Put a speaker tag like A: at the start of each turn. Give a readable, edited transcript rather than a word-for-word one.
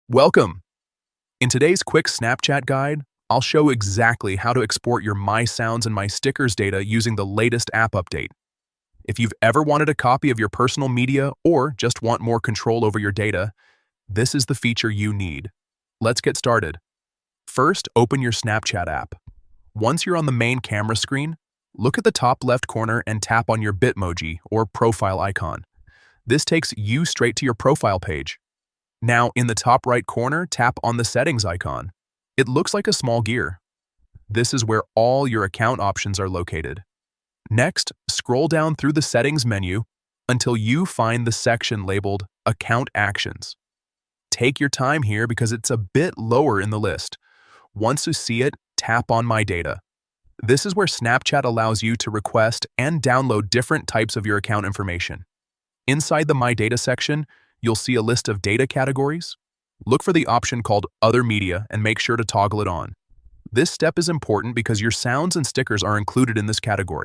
A: Welcome! In today's quick Snapchat guide, I'll show exactly how to export your My Sounds and My Stickers data using the latest app update. If you've ever wanted a copy of your personal media or just want more control over your data, this is the feature you need. Let's get started. First, open your Snapchat app. Once you're on the main camera screen, look at the top left corner and tap on your Bitmoji or profile icon. This takes you straight to your profile page. Now, in the top right corner, tap on the settings icon. It looks like a small gear. This is where all your account options are located. Next, scroll down through the settings menu until you find the section labeled Account Actions. Take your time here because it's a bit lower in the list. Once you see it, tap on My Data. This is where Snapchat allows you to request and download different types of your account information. Inside the My Data section, you'll see a list of data categories. Look for the option called Other Media and make sure to toggle it on. This step is important because your sounds and stickers are included in this category.